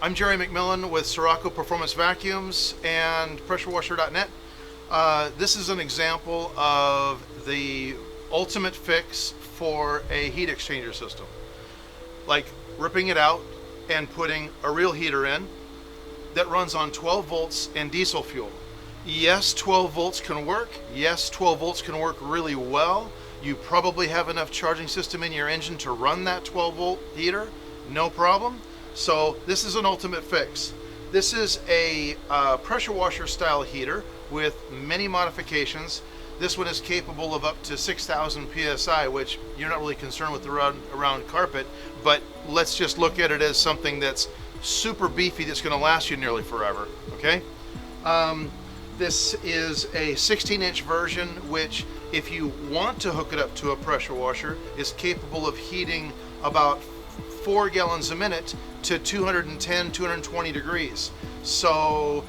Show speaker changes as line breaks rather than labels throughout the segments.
I'm Jerry McMillan with Sirocco Performance Vacuums and PressureWasher.net. This is an example of the ultimate fix for a heat exchanger system. Like ripping it out and putting a real heater in that runs on 12 volts and diesel fuel. Yes, 12 volts can work. Yes, 12 volts can work really well. You probably have enough charging system in your engine to run that 12 volt heater, no problem. So this is an ultimate fix. This is a pressure washer style heater with many modifications. This one is capable of up to 6,000 psi, which you're not really concerned with around carpet, but let's just look at it as something that's super beefy that's going to last you nearly forever. Okay. This is a 16-inch version, which if you want to hook it up to a pressure washer, is capable of heating about 4 gallons a minute to 210, 220 degrees. So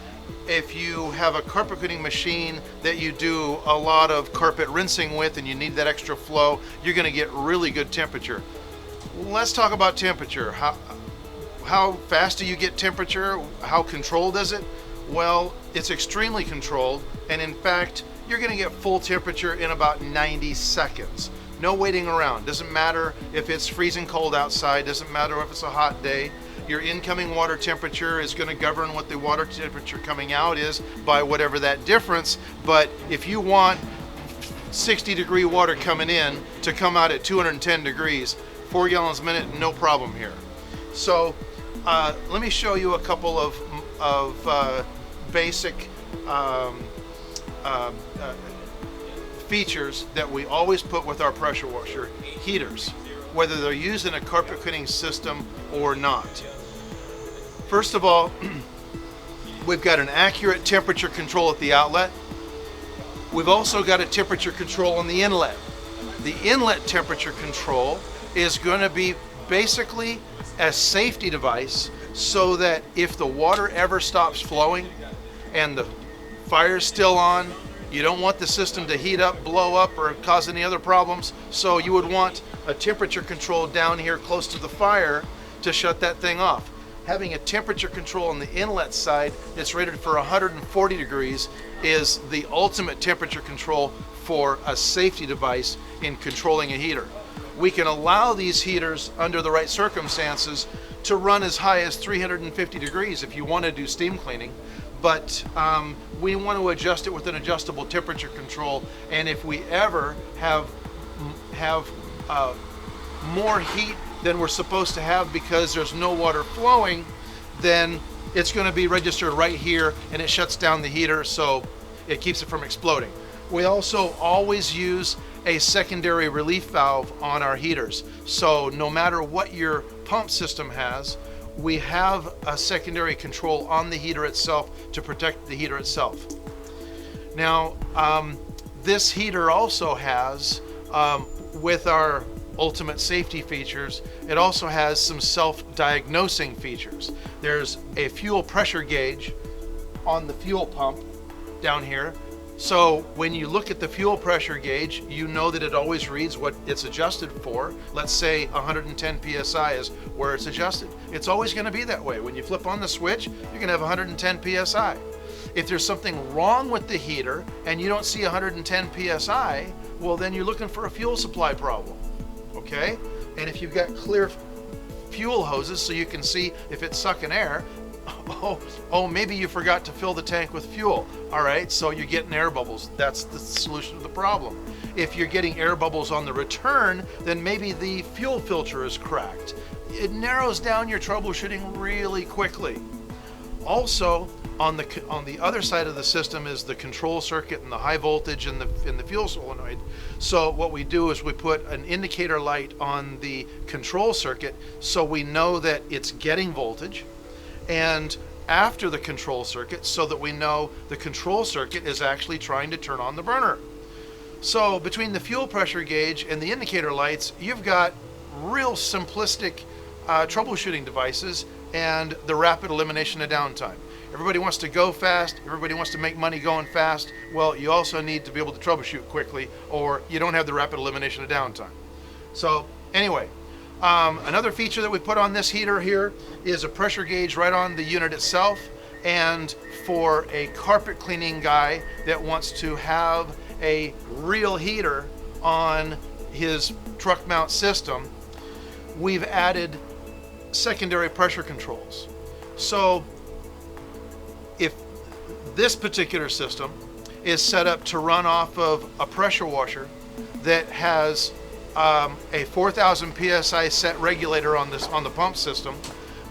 if you have a carpet cleaning machine that you do a lot of carpet rinsing with and you need that extra flow, you're going to get really good temperature. Let's talk about temperature. How fast do you get temperature? How controlled is it? Well, it's extremely controlled, and in fact, you're going to get full temperature in about 90 seconds. No waiting around. Doesn't matter if it's freezing cold outside, doesn't matter if it's a hot day. Your incoming water temperature is going to govern what the water temperature coming out is by whatever that difference. But if you want 60-degree water coming in to come out at 210 degrees, 4 gallons a minute, no problem here. So let me show you a couple of basic features that we always put with our pressure washer heaters, whether they're used in a carpet cleaning system or not. First of all, we've got an accurate temperature control at the outlet. We've also got a temperature control on the inlet. The inlet temperature control is going to be basically a safety device so that if the water ever stops flowing and the fire's still on, you don't want the system to heat up, blow up, or cause any other problems. So you would want a temperature control down here close to the fire to shut that thing off. Having a temperature control on the inlet side that's rated for 140 degrees is the ultimate temperature control for a safety device in controlling a heater. We can allow these heaters under the right circumstances to run as high as 350 degrees if you want to do steam cleaning, but we want to adjust it with an adjustable temperature control, and if we ever have more heat than we're supposed to have because there's no water flowing, then it's going to be registered right here and it shuts down the heater so it keeps it from exploding. We also always use a secondary relief valve on our heaters. So no matter what your pump system has, we have a secondary control on the heater itself to protect the heater itself. Now, this heater also has, with our ultimate safety features, it also has some self-diagnosing features. There's a fuel pressure gauge on the fuel pump down here. So when you look at the fuel pressure gauge, you know that it always reads what it's adjusted for. Let's say 110 psi is where it's adjusted. It's always going to be that way. When you flip on the switch, you're going to have 110 psi. If there's something wrong with the heater and you don't see 110 psi, well, then you're looking for a fuel supply problem. Okay? And if you've got clear fuel hoses so you can see if it's sucking air, maybe you forgot to fill the tank with fuel. All right, so you're getting air bubbles. That's the solution to the problem. If you're getting air bubbles on the return, then maybe the fuel filter is cracked. It narrows down your troubleshooting really quickly. Also, on the other side of the system is the control circuit and the high voltage and the fuel solenoid. So what we do is we put an indicator light on the control circuit so we know that it's getting voltage, and after the control circuit so that we know the control circuit is actually trying to turn on the burner. So between the fuel pressure gauge and the indicator lights, you've got real simplistic troubleshooting devices and the rapid elimination of downtime. Everybody wants to go fast, everybody wants to make money going fast. Well, you also need to be able to troubleshoot quickly, or you don't have the rapid elimination of downtime. So anyway, Another feature that we put on this heater here is a pressure gauge right on the unit itself. And for a carpet cleaning guy that wants to have a real heater on his truck mount system, we've added secondary pressure controls. So if this particular system is set up to run off of a pressure washer that has a 4,000 psi set regulator on the pump system,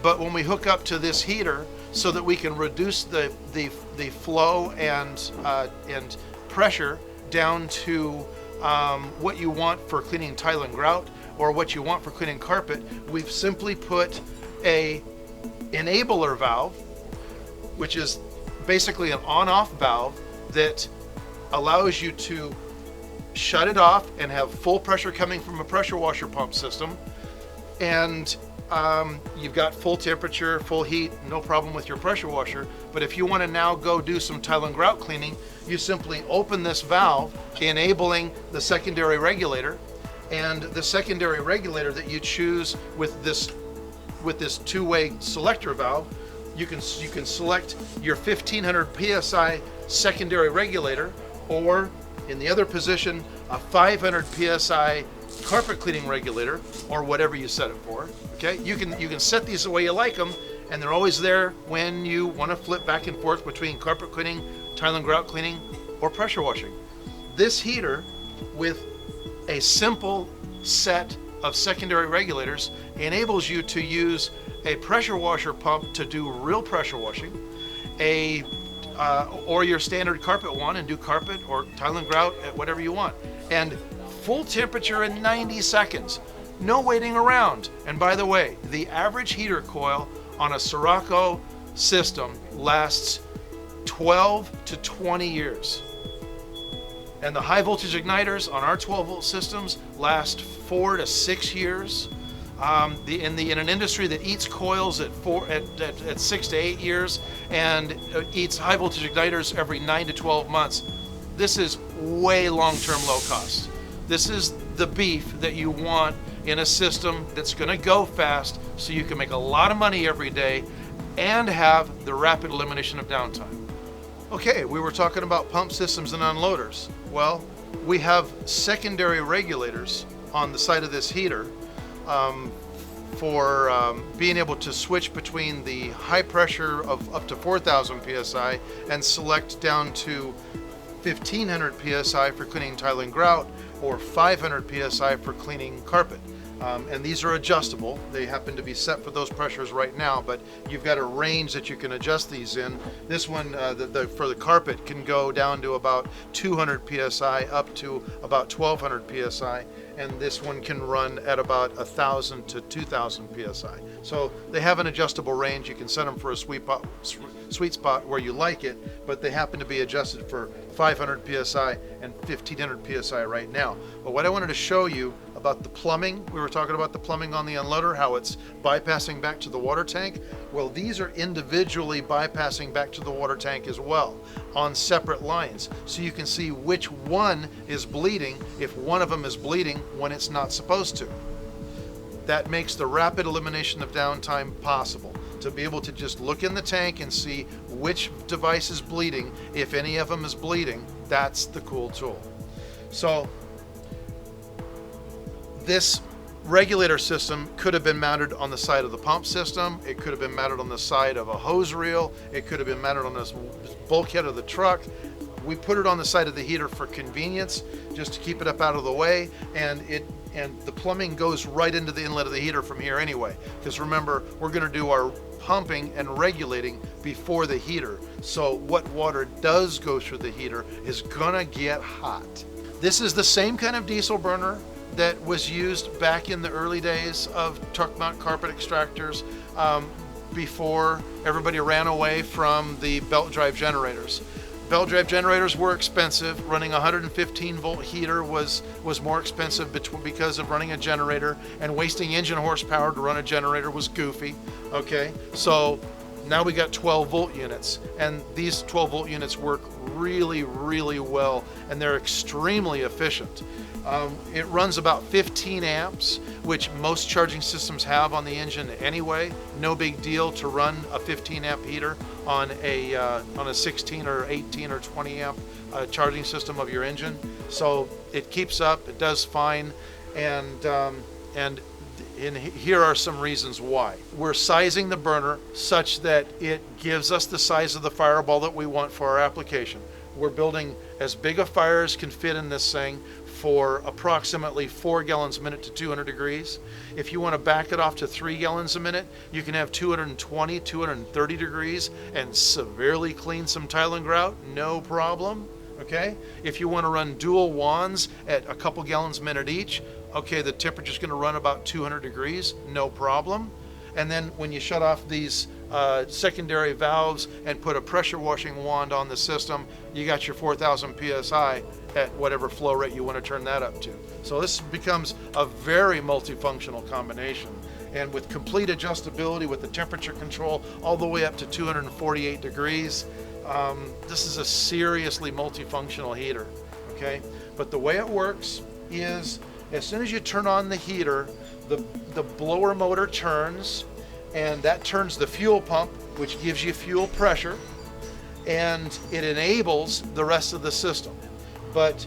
but when we hook up to this heater so that we can reduce the flow and pressure down to what you want for cleaning tile and grout or what you want for cleaning carpet, we've simply put a enabler valve, which is basically an on-off valve that allows you to shut it off and have full pressure coming from a pressure washer pump system, and you've got full temperature, full heat, no problem with your pressure washer. But if you want to now go do some tile and grout cleaning, you simply open this valve, enabling the secondary regulator, and the secondary regulator that you choose with this two-way selector valve, you can select your 1500 psi secondary regulator, or in the other position a 500 psi carpet cleaning regulator, or whatever you set it for. Okay, you can set these the way you like them, and they're always there when you want to flip back and forth between carpet cleaning, tile and grout cleaning, or pressure washing. This heater, with a simple set of secondary regulators, enables you to use a pressure washer pump to do real pressure washing, or your standard carpet one and do carpet or tile and grout at whatever you want, and full temperature in 90 seconds. No waiting around. And by the way, the average heater coil on a Sirocco system lasts 12 to 20 years. And the high voltage igniters on our 12 volt systems last 4 to 6 years. In an industry that eats coils at 6 to 8 years and eats high voltage igniters every 9 to 12 months, this is way long-term low cost. This is the beef that you want in a system that's going to go fast, so you can make a lot of money every day and have the rapid elimination of downtime. Okay, we were talking about pump systems and unloaders. Well, we have secondary regulators on the side of this heater for being able to switch between the high pressure of up to 4,000 psi and select down to 1,500 psi for cleaning tile and grout, or 500 psi for cleaning carpet. And these are adjustable. They happen to be set for those pressures right now, but you've got a range that you can adjust these in. This one, for the carpet, can go down to about 200 psi up to about 1,200 psi, and this one can run at about 1,000 to 2,000 psi. So they have an adjustable range. You can set them for a sweet spot where you like it, but they happen to be adjusted for 500 psi and 1,500 psi right now. But what I wanted to show you about the plumbing, we were talking about the plumbing on the unloader, how it's bypassing back to the water tank. Well, these are individually bypassing back to the water tank as well on separate lines, so you can see which one is bleeding if one of them is bleeding when it's not supposed to. That makes the rapid elimination of downtime possible, to be able to just look in the tank and see which device is bleeding. If any of them is bleeding, that's the cool tool. So this regulator system could have been mounted on the side of the pump system. It could have been mounted on the side of a hose reel. It could have been mounted on this bulkhead of the truck. We put it on the side of the heater for convenience, just to keep it up out of the way, and the plumbing goes right into the inlet of the heater from here anyway, because remember, we're going to do our pumping and regulating before the heater, so what water does go through the heater is gonna get hot. This is the same kind of diesel burner that was used back in the early days of truck mount carpet extractors, before everybody ran away from the belt drive generators. Belt drive generators were expensive. Running a 115 volt heater was more expensive because of running a generator, and wasting engine horsepower to run a generator was goofy. Okay, so Now we got 12 volt units, and these 12 volt units work really, really well, and they're extremely efficient. It runs about 15 amps, which most charging systems have on the engine anyway. No big deal to run a 15 amp heater on a 16 or 18 or 20 amp charging system of your engine. So it keeps up, it does fine, and here are some reasons why. We're sizing the burner such that it gives us the size of the fireball that we want for our application. We're building as big a fire as can fit in this thing for approximately 4 gallons a minute to 200 degrees. If you want to back it off to 3 gallons a minute, you can have 220, 230 degrees and severely clean some tile and grout, no problem. Okay? If you want to run dual wands at a couple gallons a minute each, okay, the temperature's going to run about 200 degrees, no problem. And then when you shut off these secondary valves and put a pressure washing wand on the system, you got your 4,000 psi at whatever flow rate you want to turn that up to. So this becomes a very multifunctional combination. And with complete adjustability with the temperature control all the way up to 248 degrees, this is a seriously multifunctional heater, okay? But the way it works is as soon as you turn on the heater, the blower motor turns, and that turns the fuel pump, which gives you fuel pressure, and it enables the rest of the system. But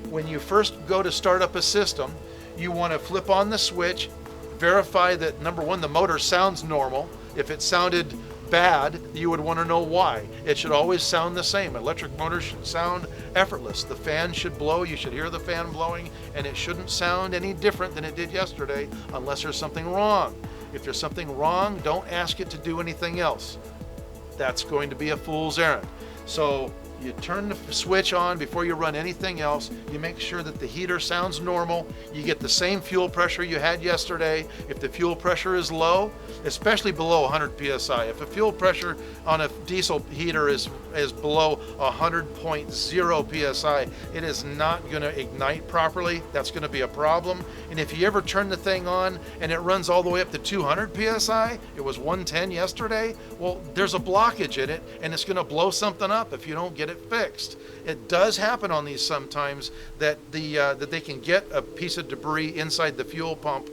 when you first go to start up a system, you want to flip on the switch, verify that, number one, the motor sounds normal. If it sounded bad, you would want to know why. It should always sound the same. Electric motors should sound effortless. The fan should blow, you should hear the fan blowing, and it shouldn't sound any different than it did yesterday unless there's something wrong. If there's something wrong, don't ask it to do anything else. That's going to be a fool's errand. So you turn the switch on before you run anything else. You make sure that the heater sounds normal. You get the same fuel pressure you had yesterday. If the fuel pressure is low, especially below 100 psi, if the fuel pressure on a diesel heater is below 100.0 psi, it is not going to ignite properly. That's going to be a problem. And if you ever turn the thing on and it runs all the way up to 200 psi, it was 110 yesterday, well, there's a blockage in it, and it's going to blow something up if you don't get it fixed. It does happen on these sometimes that that they can get a piece of debris inside the fuel pump.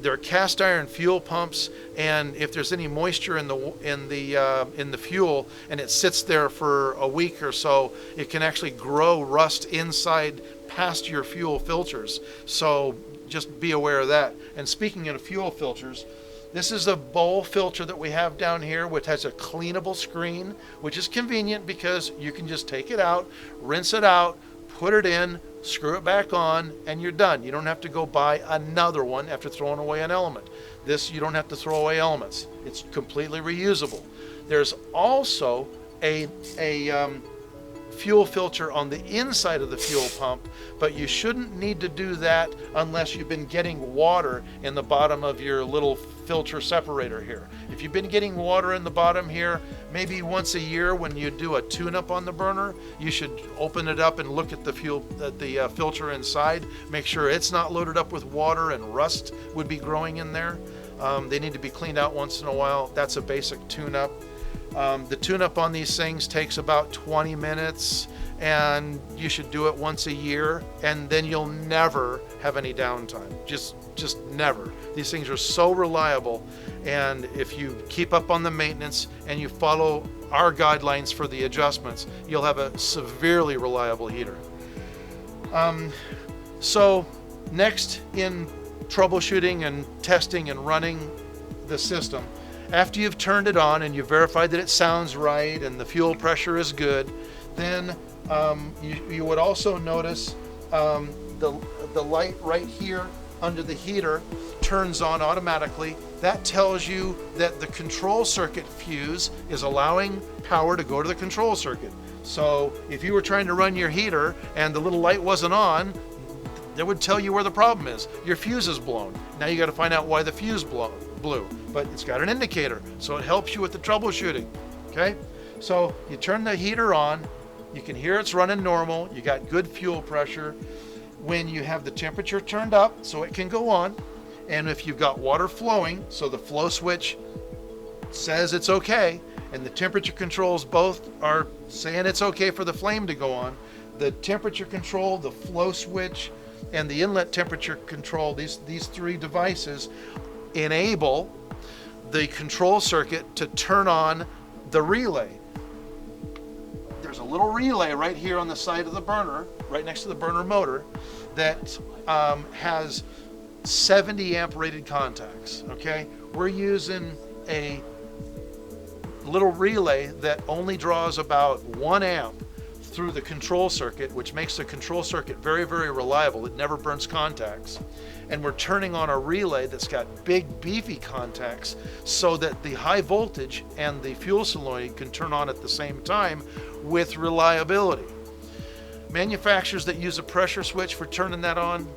They're cast iron fuel pumps, and if there's any moisture in the fuel and it sits there for a week or so, it can actually grow rust inside past your fuel filters. So just be aware of that. And speaking of fuel filters, this is a bowl filter that we have down here, which has a cleanable screen, which is convenient because you can just take it out, rinse it out, put it in, screw it back on, and you're done. You don't have to go buy another one after throwing away an element. This, you don't have to throw away elements. It's completely reusable. There's also a fuel filter on the inside of the fuel pump, but you shouldn't need to do that unless you've been getting water in the bottom of your little filter separator here. If you've been getting water in the bottom here, maybe once a year when you do a tune-up on the burner, you should open it up and look at the filter inside. Make sure it's not loaded up with water and rust would be growing in there. They need to be cleaned out once in a while. That's a basic tune-up. The tune-up on these things takes about 20 minutes, and you should do it once a year, and then you'll never have any downtime. Just never. These things are so reliable, and if you keep up on the maintenance and you follow our guidelines for the adjustments, you'll have a severely reliable heater. So next in troubleshooting and testing and running the system, after you've turned it on and you've verified that it sounds right and the fuel pressure is good, then you would also notice the light right here under the heater turns on automatically. That tells you that the control circuit fuse is allowing power to go to the control circuit. So if you were trying to run your heater and the little light wasn't on, that would tell you where the problem is. Your fuse is blown. Now you got to find out why the fuse blew, but it's got an indicator, so it helps you with the troubleshooting. Okay, so you turn the heater on, you can hear it's running normal, you got good fuel pressure. When you have the temperature turned up so it can go on, and if you've got water flowing, so the flow switch says it's okay, and the temperature controls both are saying it's okay for the flame to go on. The temperature control, the flow switch, and the inlet temperature control, these three devices enable the control circuit to turn on the relay. There's a little relay right here on the side of the burner, right next to the burner motor, that has 70 amp rated contacts. Okay, we're using a little relay that only draws about 1 amp through the control circuit, which makes the control circuit very, very reliable. It never burns contacts. And we're turning on a relay that's got big, beefy contacts so that the high voltage and the fuel solenoid can turn on at the same time with reliability. Manufacturers that use a pressure switch for turning that on,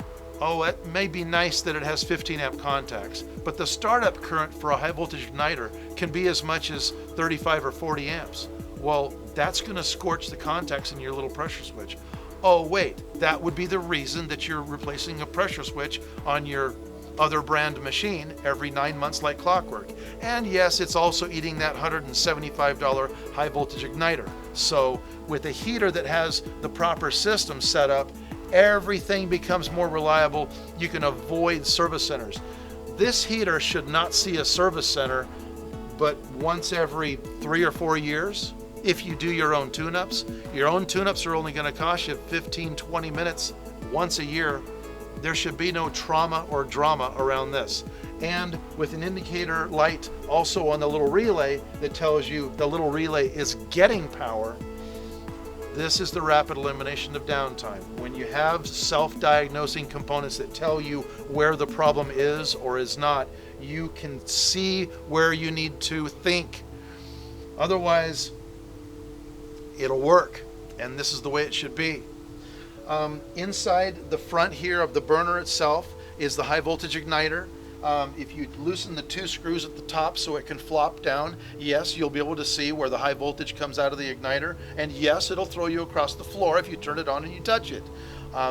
oh, it may be nice that it has 15 amp contacts, but the startup current for a high voltage igniter can be as much as 35 or 40 amps. Well, that's going to scorch the contacts in your little pressure switch. Oh wait, that would be the reason that you're replacing a pressure switch on your other brand machine every 9 months like clockwork. And yes, it's also eating that $175 high voltage igniter. So with a heater that has the proper system set up, everything becomes more reliable. You can avoid service centers. This heater should not see a service center but once every 3 or 4 years. If you do your own tune-ups are only going to cost you 15-20 minutes once a year. There should be no trauma or drama around this. And with an indicator light also on the little relay that tells you the little relay is getting power, this is the rapid elimination of downtime. When you have self-diagnosing components that tell you where the problem is or is not, you can see where you need to think. Otherwise, it'll work, and this is the way it should be. Inside the front here of the burner itself is the high voltage igniter. If you loosen the 2 screws at the top so it can flop down, yes, you'll be able to see where the high voltage comes out of the igniter, and yes, it'll throw you across the floor if you turn it on and you touch it.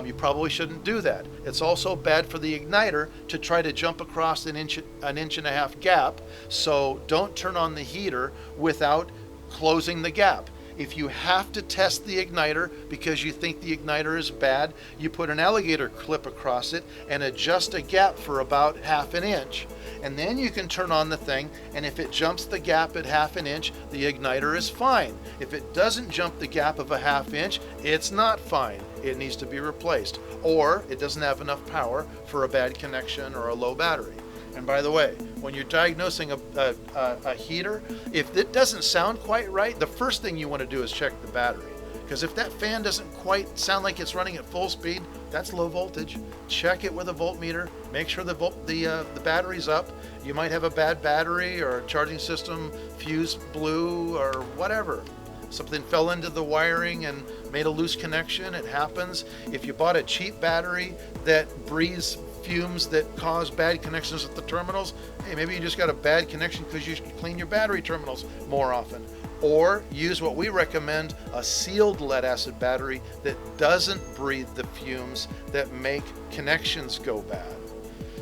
You probably shouldn't do that. It's also bad for the igniter to try to jump across an inch and a half gap, so don't turn on the heater without closing the gap. If you have to test the igniter because you think the igniter is bad, you put an alligator clip across it and adjust a gap for about 1/2 inch. And then you can turn on the thing, and if it jumps the gap at 1/2 inch, the igniter is fine. If it doesn't jump the gap of a 1/2 inch, it's not fine. It needs to be replaced. Or it doesn't have enough power for a bad connection or a low battery. And by the way, when you're diagnosing a heater, if it doesn't sound quite right, the first thing you want to do is check the battery. Because if that fan doesn't quite sound like it's running at full speed, that's low voltage. Check it with a voltmeter. Make sure the battery's up. You might have a bad battery or a charging system fuse blew or whatever. Something fell into the wiring and made a loose connection. It happens. If you bought a cheap battery that breathes fumes that cause bad connections at the terminals, hey, maybe you just got a bad connection because you should clean your battery terminals more often. Or use what we recommend, a sealed lead acid battery that doesn't breathe the fumes that make connections go bad.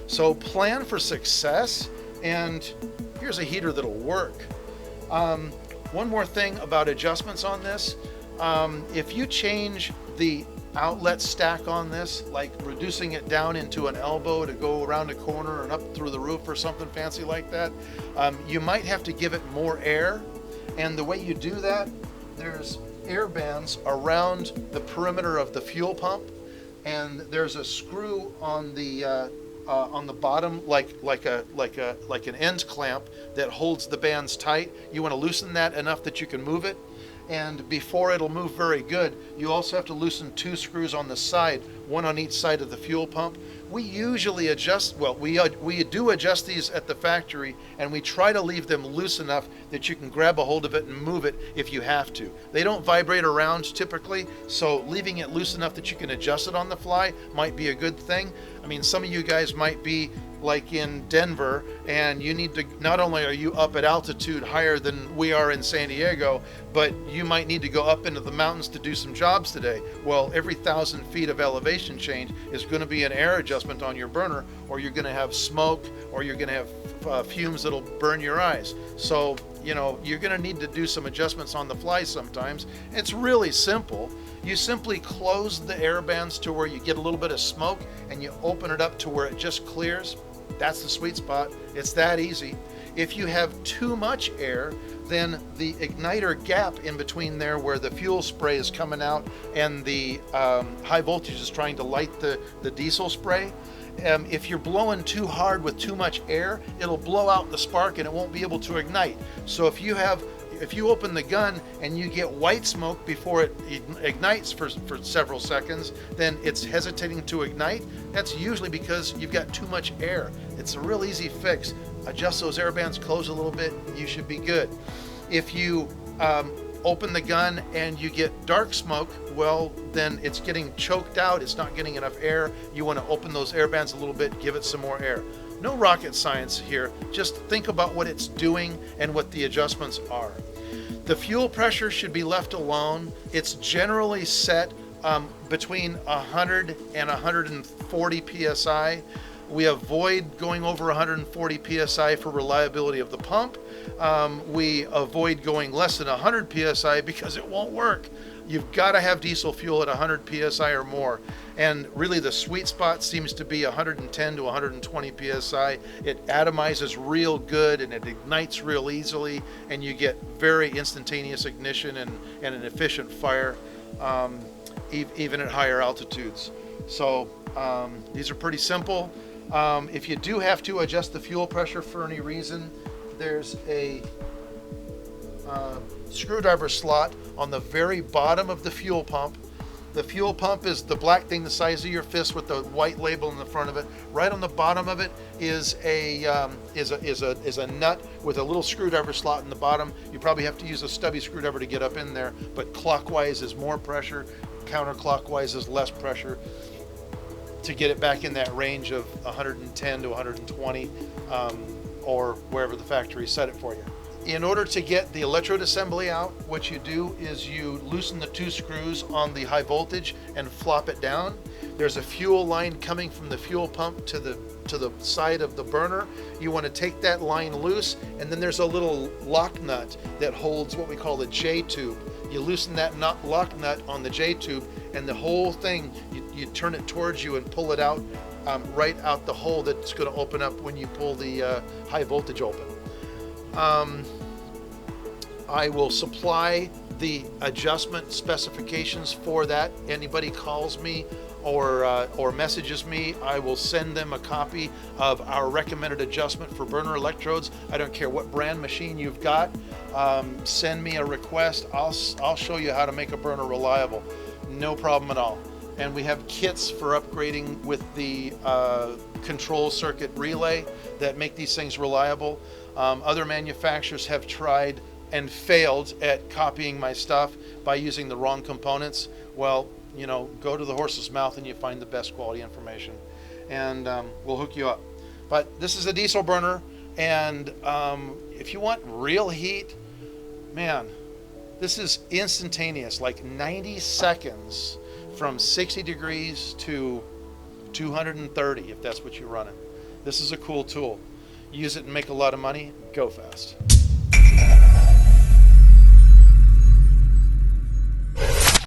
So plan for success, and here's a heater that'll work. One more thing about adjustments on this. If you change the outlet stack on this, like reducing it down into an elbow to go around a corner and up through the roof or something fancy like that, you might have to give it more air. And the way you do that, there's air bands around the perimeter of the fuel pump, and there's a screw on the bottom, like an end clamp that holds the bands tight. You want to loosen that enough that you can move it. And before it'll move very good, you also have to loosen 2 screws on the side, one on each side of the fuel pump. We usually adjust, well, we do adjust these at the factory, and we try to leave them loose enough that you can grab a hold of it and move it if you have to. They don't vibrate around typically, so leaving it loose enough that you can adjust it on the fly might be a good thing. I mean, some of you guys might be like in Denver, and you need to, not only are you up at altitude higher than we are in San Diego, but you might need to go up into the mountains to do some jobs today. Well, every 1,000 feet of elevation change is going to be an air adjustment adjustment on your burner, or you're going to have smoke, or you're going to have fumes that'll burn your eyes. So, you know, you're going to need to do some adjustments on the fly sometimes. It's really simple. You simply close the air bands to where you get a little bit of smoke, and you open it up to where it just clears. That's the sweet spot. It's that easy. If you have too much air, then the igniter gap in between there where the fuel spray is coming out and the high voltage is trying to light the diesel spray, if you're blowing too hard with too much air, it'll blow out the spark and it won't be able to ignite. So if you open the gun and you get white smoke before it ignites for several seconds, then it's hesitating to ignite. That's usually because you've got too much air. It's a real easy fix. Adjust those air bands, close a little bit, you should be good. If you open the gun and you get dark smoke, well, then it's getting choked out. It's not getting enough air. You want to open those air bands a little bit, give it some more air. No rocket science here. Just think about what it's doing and what the adjustments are. The fuel pressure should be left alone. It's generally set between 100 and 140 psi. We avoid going over 140 psi for reliability of the pump. We avoid going less than 100 psi because it won't work. You've got to have diesel fuel at 100 psi or more. And really the sweet spot seems to be 110 to 120 psi. It atomizes real good and it ignites real easily, and you get very instantaneous ignition and an efficient fire, even at higher altitudes. So these are pretty simple. If you do have to adjust the fuel pressure for any reason, there's a screwdriver slot on the very bottom of the fuel pump. The fuel pump is the black thing the size of your fist with the white label in the front of it. Right on the bottom of it is a nut with a little screwdriver slot in the bottom. You probably have to use a stubby screwdriver to get up in there, but clockwise is more pressure, counterclockwise is less pressure, to get it back in that range of 110 to 120 or wherever the factory set it for you. In order to get the electrode assembly out, what you do is you loosen the two screws on the high voltage and flop it down. There's a fuel line coming from the fuel pump to the side of the burner. You want to take that line loose, and then there's a little lock nut that holds what we call the J tube. You loosen that lock nut on the J tube, and the whole thing, you turn it towards you and pull it out right out the hole that's going to open up when you pull the high voltage open. I will supply the adjustment specifications for that. Anybody calls me or messages me, I will send them a copy of our recommended adjustment for burner electrodes. I don't care what brand machine you've got. Send me a request. I'll show you how to make a burner reliable. No problem at all. And we have kits for upgrading with the control circuit relay that make these things reliable. Other manufacturers have tried and failed at copying my stuff by using the wrong components. Well, you know, go to the horse's mouth and you find the best quality information, and we'll hook you up. But this is a diesel burner, and if you want real heat, man, this is instantaneous, like 90 seconds from 60 degrees to 230, if that's what you're running. This is a cool tool. Use it and make a lot of money. Go fast.